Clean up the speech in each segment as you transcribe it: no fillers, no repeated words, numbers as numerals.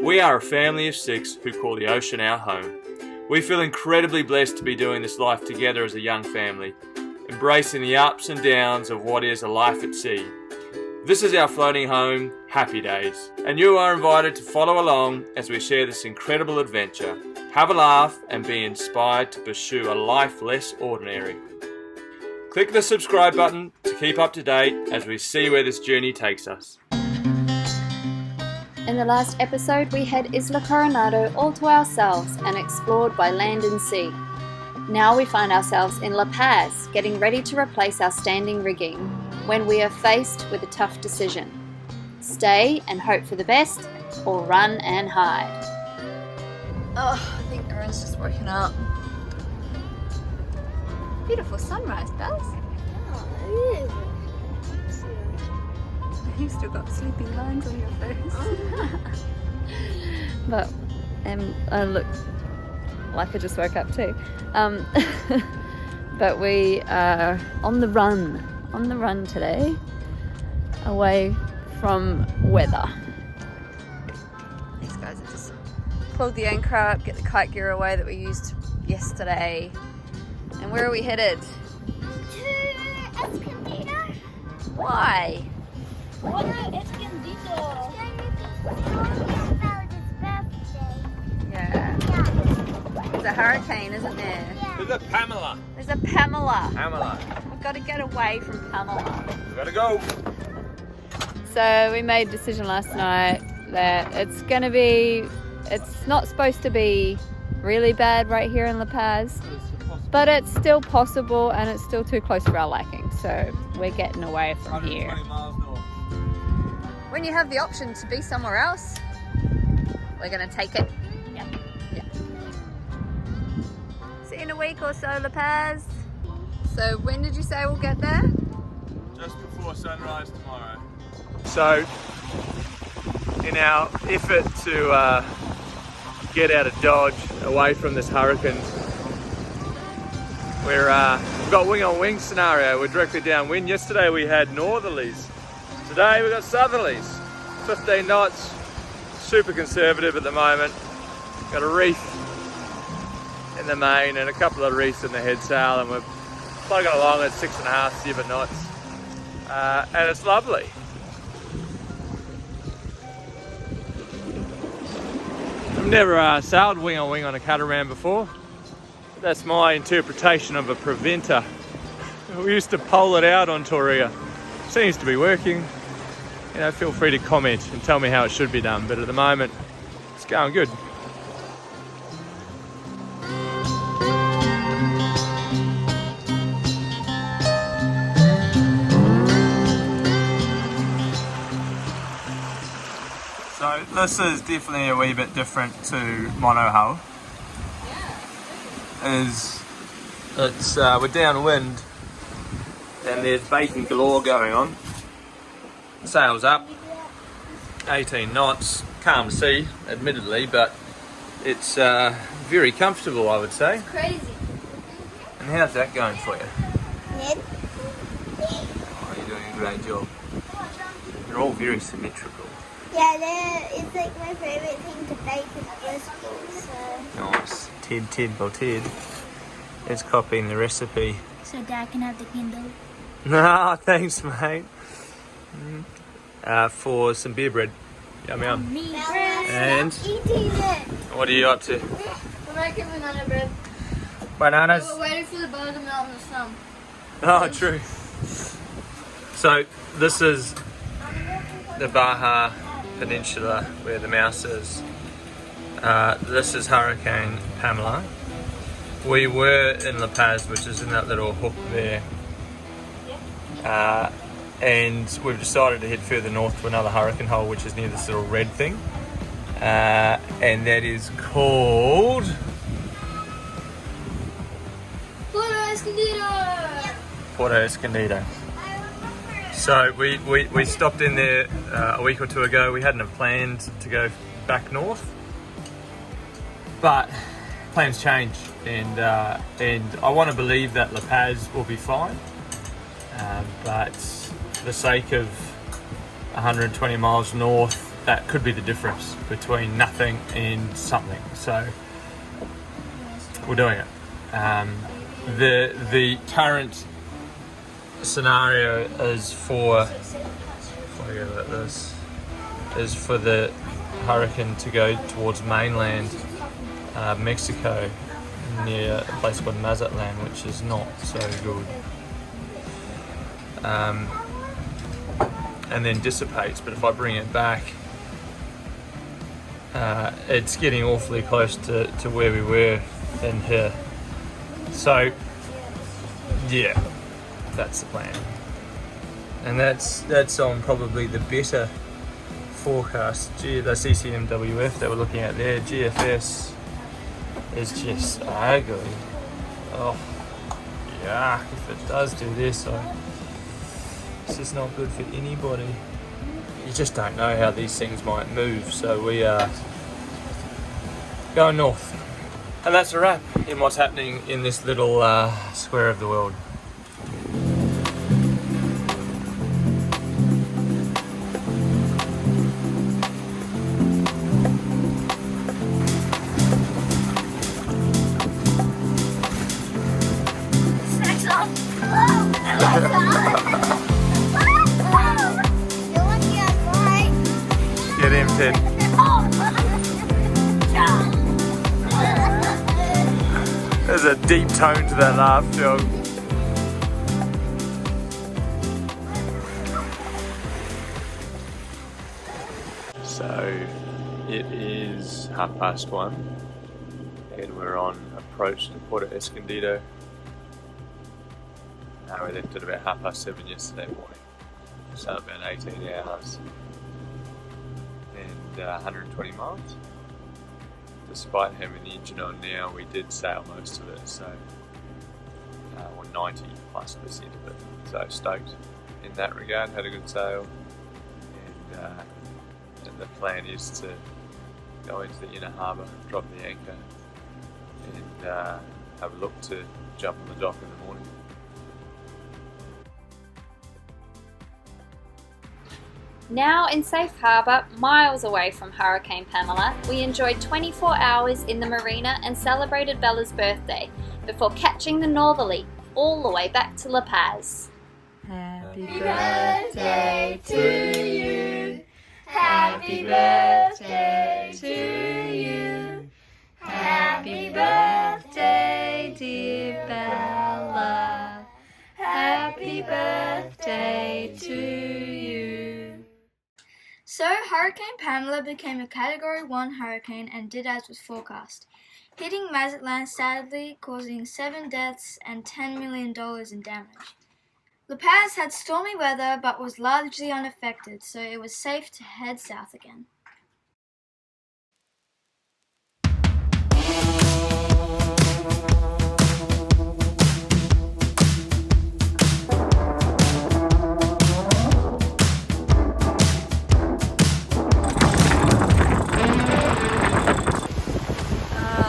We are a family of 6 who call the ocean our home. We feel incredibly blessed to be doing this life together as a young family, embracing the ups and downs of what is a life at sea. This is our floating home, Happy Days, and you are invited to follow along as we share this incredible adventure, have a laugh and be inspired to pursue a life less ordinary. Click the subscribe button to keep up to date as we see where this journey takes us. In the last episode, we had Isla Coronado all to ourselves and explored by land and sea. Now we find ourselves in La Paz, getting ready to replace our standing rigging, when we are faced with a tough decision. Stay and hope for the best, or run and hide. Oh, I think everyone's just woken up. Beautiful sunrise, Bells. Oh, it is. You've still got sleeping lines on your face. But I look like I just woke up too. But we are on the run today, away from weather. These guys have just pulled the anchor up, get the kite gear away that we used yesterday. And where are we headed? To Escondido. Why? What? Escondido. About his birthday. Yeah. There's a hurricane, isn't there? There's a Pamela. There's a Pamela. Pamela. We've got to get away from Pamela. We gotta go. So we made a decision last night that it's not supposed to be really bad right here in La Paz, but it's still possible and it's still too close for our liking. So we're getting away from here. 120 miles north. When you have the option to be somewhere else, we're going to take it. Yep. Yeah. See you in a week or so, La Paz. So when did you say we'll get there? Just before sunrise tomorrow. So, in our effort to get out of Dodge, away from this hurricane, we've got wing on wing scenario. We're directly downwind. Yesterday we had northerlies. Today we've got southerlies. 15 knots, super conservative at the moment. Got a reef in the main and a couple of reefs in the head sail, and we're plugging along at 6.5, 7 knots. And it's lovely. I've never sailed wing on wing on a catamaran before. That's my interpretation of a preventer. We used to pole it out on Toria. Seems to be working. You know, feel free to comment and tell me how it should be done, but at the moment, it's going good. So this is definitely a wee bit different to monohull. We're downwind and there's bacon galore going on. Sails up, 18 knots, calm sea admittedly, but it's very comfortable, I would say. It's crazy. And how's that going for you? Ned? Oh, you're doing a great job. They're all very symmetrical. Yeah, it's like my favourite thing to bake is Bristol, so... Nice. Ted. It's copying the recipe. So Dad can have the Kindle. No, thanks, mate. For some beer bread. Yum yum. Me, And eating it. what are you up to? We're making banana bread. Bananas? We're waiting for the boat to melt in the sun. Oh, true. So this is the Baja Peninsula where the mouse is. This is Hurricane Pamela. We were in La Paz, which is in that little hook there. And we've decided to head further north to another hurricane hole, which is near this little red thing. And that is called... Puerto Escondido. So we stopped in there a week or two ago. We hadn't planned to go back north, but plans change, and I want to believe that La Paz will be fine. But for the sake of 120 miles north that could be the difference between nothing and something. So we're doing it. The current scenario is for the hurricane to go towards mainland Mexico near a place called Mazatlan, which is not so good, and then dissipates. But if I bring it back, it's getting awfully close to where we were in here. So yeah, that's the plan, and that's on probably the better forecast. The CCMWF that we're looking at there, GFS is just ugly. Oh yeah, if it does do this, it's just not good for anybody. You just don't know how these things might move, so we are going north. And that's a wrap in what's happening in this little square of the world. Get him, Ted. There's a deep tone to that laugh, Joe. So it is 1:30 and we're on approach to Puerto Escondido. We left at about 7:30 yesterday morning, so about 18 hours and 120 miles. Despite having the engine on now, we did sail most of it, so 90+% of it. So stoked in that regard, had a good sail, and the plan is to go into the inner harbour, drop the anchor, and have a look to jump on the dock in the morning. Now in safe harbour, miles away from Hurricane Pamela, we enjoyed 24 hours in the marina and celebrated Bella's birthday before catching the northerly all the way back to La Paz. Happy birthday to you. Happy birthday to you. Happy birthday, dear Bella. Happy birthday to you. So, Hurricane Pamela became a Category 1 hurricane and did as was forecast, hitting Mazatlan sadly, causing 7 deaths and $10 million in damage. La Paz had stormy weather but was largely unaffected, so it was safe to head south again.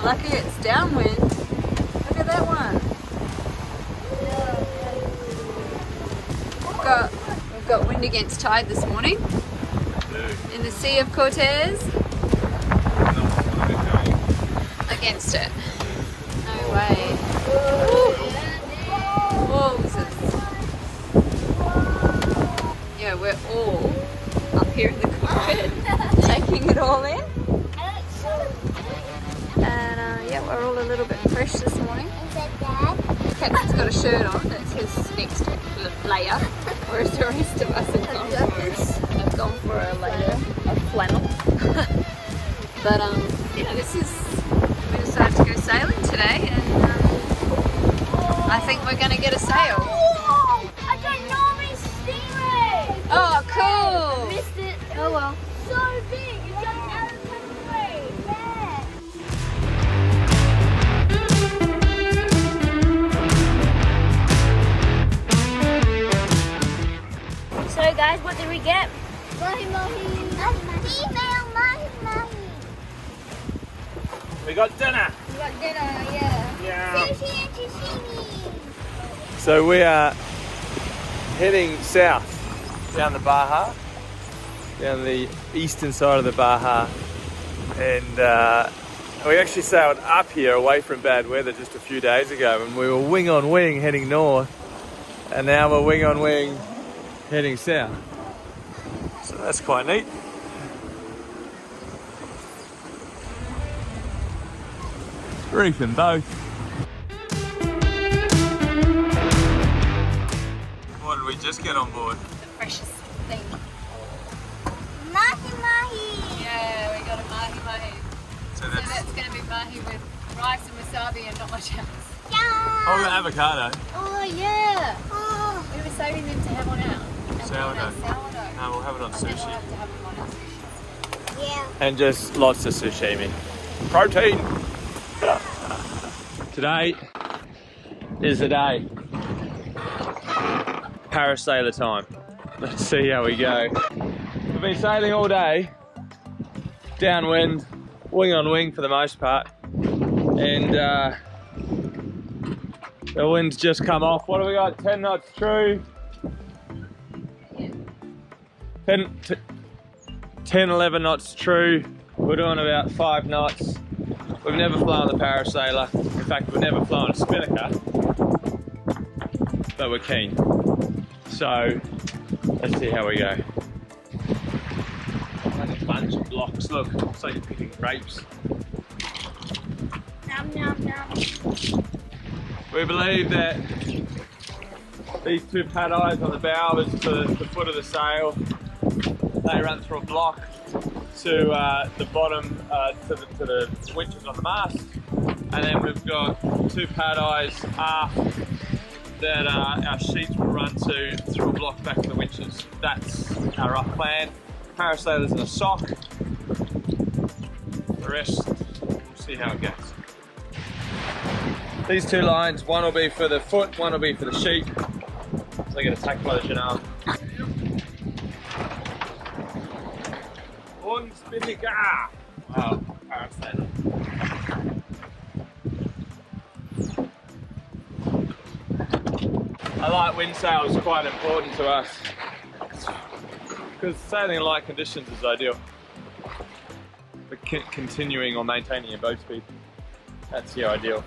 Lucky it's downwind. Look at that one. We've got wind against tide this morning in the Sea of Cortez. Against it. No way. Whoa. Yeah, we're all up here in the cockpit taking it all in. And yeah, we're all a little bit fresh this morning. Is that Dad? Captain's got a shirt on, that's his next layer, whereas the rest of us have gone for a layer of flannel. But yeah, we decided to go sailing today, and I think we're going to get a sail. Oh, I got Norman's stingray! Oh, cool! Missed it. Oh well. So big. You jumped out of the way. Yeah. So guys, what did we get? Mahi-mahi. A female mahi-mahi. We got dinner! We got dinner, yeah. Yeah! Sushi and sashimi. So we are heading south down the Baja down the eastern side of the Baja, and we actually sailed up here away from bad weather just a few days ago, and we were wing on wing heading north, and now we're wing on wing heading south. So that's quite neat. Reefing both. What did we just get on board? The freshest thing. Mahi mahi. Yeah, we got a mahi. So So that's going to be mahi with rice and wasabi and not much else. Yeah. oh, the avocado. Oh yeah. Oh. We were saving them to have on our Sourdough. sourdough. No, we'll have it on And we'll sushi. have to have them on our sushi. Yeah. And just lots of sashimi. Protein! Today is the day. Parasailor time. Let's see how we go. We've been sailing all day, downwind, wing on wing for the most part, and the wind's just come off. What have we got? 10 knots true. 10, 11 knots true. We're doing about 5 knots. We've never flown the Parasailer. In fact, we've never flown a spinnaker, but we're keen. So let's see how we go. Like a bunch of blocks. Look, it's like you're picking grapes. Nom nom nom. We believe that these two pad eyes on the bow is to the foot of the sail. They run through a block to the bottom, to the winches on the mast, and then we've got two pad eyes aft that our sheets will run to through a block back to the winches. That's our rough plan. Parasailers in a sock. The rest, we'll see how it goes. These two lines, one will be for the foot, one will be for the sheet. So they get attacked by the gennaker. One spinnaker! Wow, parasailor. A light wind sail is quite important to us because sailing in light conditions is ideal. But continuing or maintaining your boat speed, that's the ideal.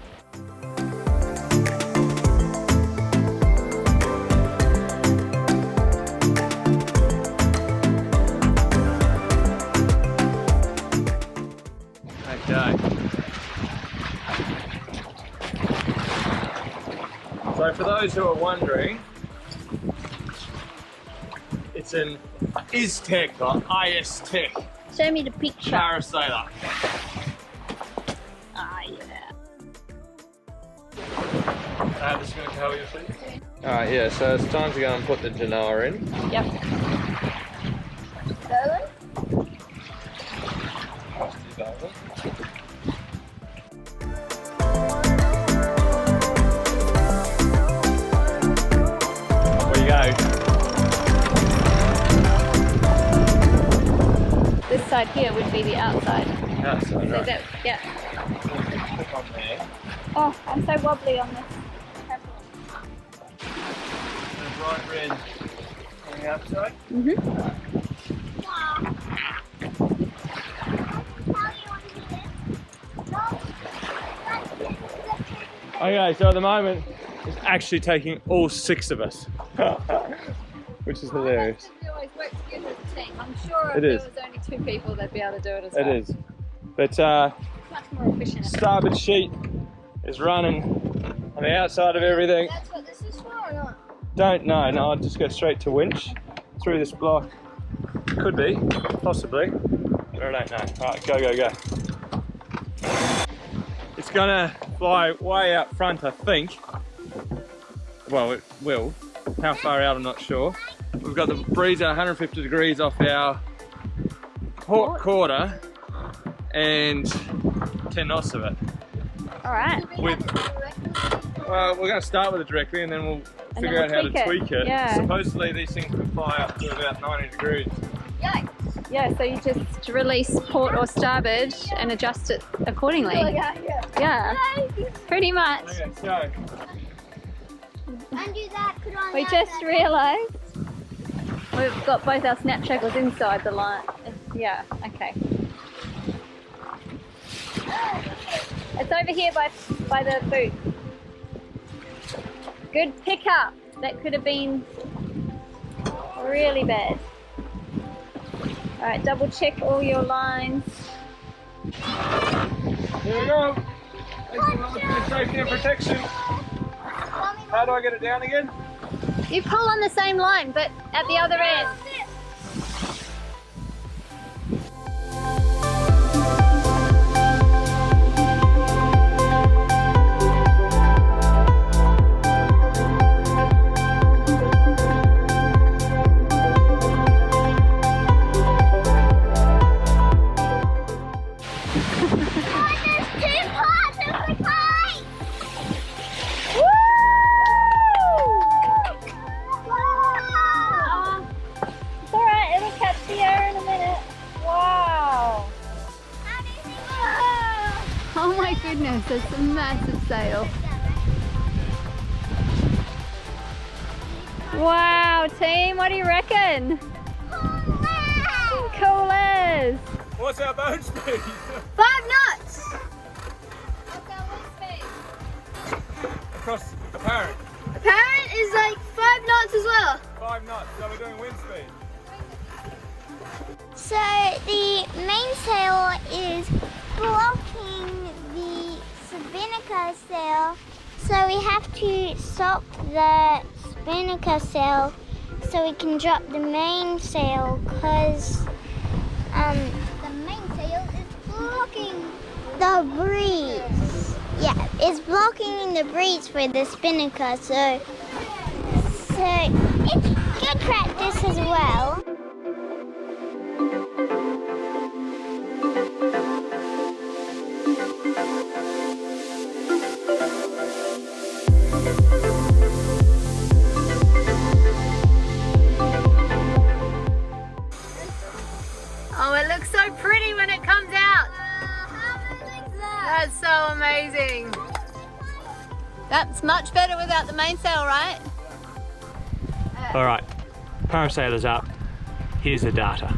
Okay. So for those who are wondering, it's an ISTEC or ISTEC Show me the picture. parasailor. Ah, yeah. Just going to cover your feet. Alright, yeah, so it's time to go and put the gennaker in. Yep. Where you go? This side here would be the outside. Outside, So right. that, yeah. Click on there. Oh, I'm so wobbly on this. The bright red on the outside. Okay, so at the moment, it's actually taking all 6 of us, which is hilarious. We always work together as a team. I'm sure It if is. there was only 2 people, they'd be able to do it as It well. is. But Much more efficient. starboard sheet is running on the outside of everything. That's what this is for or not? Don't know, no, I'll just go straight to winch through this block. Could be, possibly, but I don't know. Alright, go, go, go. It's gonna fly way out front, I think. Well, it will. How far out, I'm not sure. We've got the breeze at 150 degrees off our port quarter and 10 knots of it. Alright. Well, we're going to start with it directly and then we'll figure out how to tweak it. Yeah. Supposedly these things can fly up to about 90 degrees. Yeah, so you just release port or starboard and adjust it accordingly. Yeah, pretty much. Okay, so And do that. Put on We that, just that. realised We've got both our snap shackles inside the line. Yeah, okay. It's over here by the boot. Good pickup. That could have been really bad. Alright, double check all your lines. There we go. Safety and protection. How do I get it down again? You pull on the same line, but at the other end. Oh my goodness, it's a massive sail. Wow, team, what do you reckon? Cool as. What's our boat speed? 5 knots! What's our wind speed? Across apparent. Apparent is like 5 knots as well. 5 knots, so we're doing wind speed. So the mainsail is blocking the spinnaker sail, so we have to stop the spinnaker sail so we can drop the mainsail, because the mainsail is blocking the breeze. Yeah, it's blocking the breeze for the spinnaker, so it's good practice as well. Oh, it looks so pretty when it comes out. That's so amazing. That's much better without the mainsail, right? Alright, parasailer's up. Here's the data.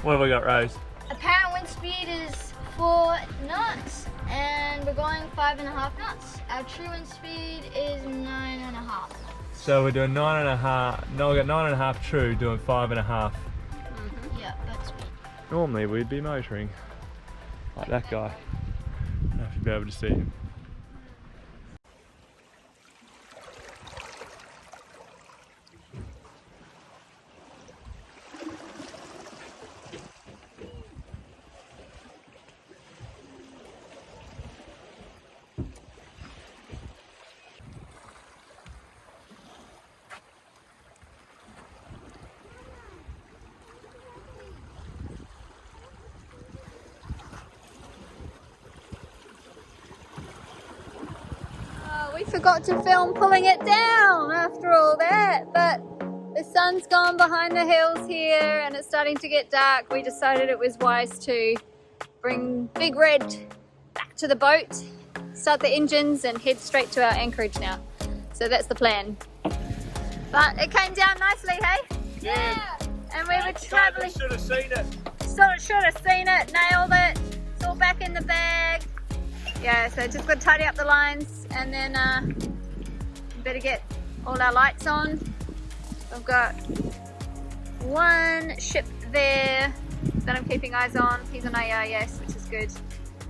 What have we got, Rose? Apparent wind speed is 4 knots and we're going 5.5 knots. Our true wind speed is 9.5. So we're doing 9.5. No, we got 9.5 true, doing 5.5. Yeah, that's speed. Normally we'd be motoring like that guy. I don't know if you'd be able to see him. We forgot to film pulling it down after all that, but the sun's gone behind the hills here and it's starting to get dark. We decided it was wise to bring Big Red back to the boat, start the engines and head straight to our anchorage now. So that's the plan. But it came down nicely, hey? Yeah. And we were traveling. Should have seen it. Should have seen it, nailed it. It's all back in the bag. Yeah, so just got to tidy up the lines and then better get all our lights on. We've got one ship there that I'm keeping eyes on. He's an AIS, which is good.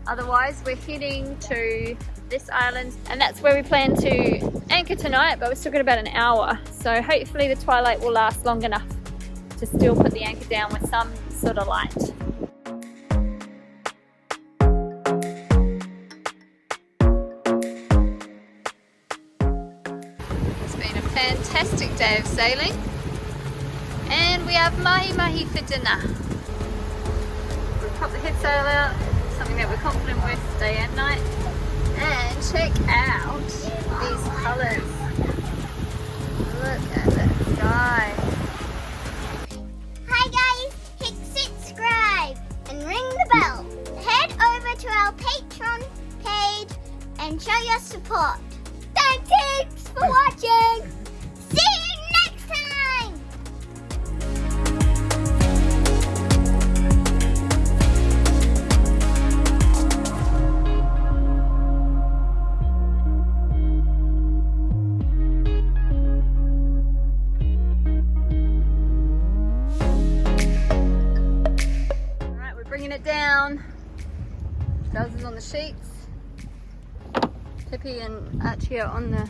Otherwise, we're heading to this island and that's where we plan to anchor tonight, but we've still got about an hour. So hopefully the twilight will last long enough to still put the anchor down with some sort of light. Fantastic day of sailing and we have mahi for dinner. We'll pop the head sail out, something that we're confident with day and night, and check out these colours. Look at the sky. Hi guys, hit subscribe and ring the bell. Head over to our Patreon page and show your support. Thanks for watching. See you next time. bringing it down. Giles is on the sheets. Pippi and Archie are on the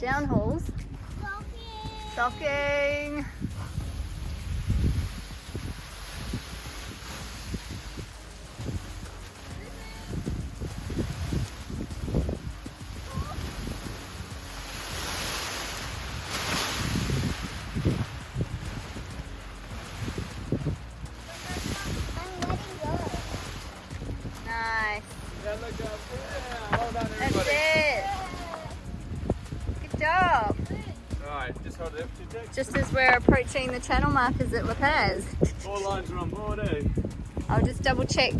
downhauls. Sulking. Nice. That's it. Good job. Alright, just hold it up to you. Just as we're approaching the channel markers at La Paz. 4 lines are on board, eh? I'll just double check.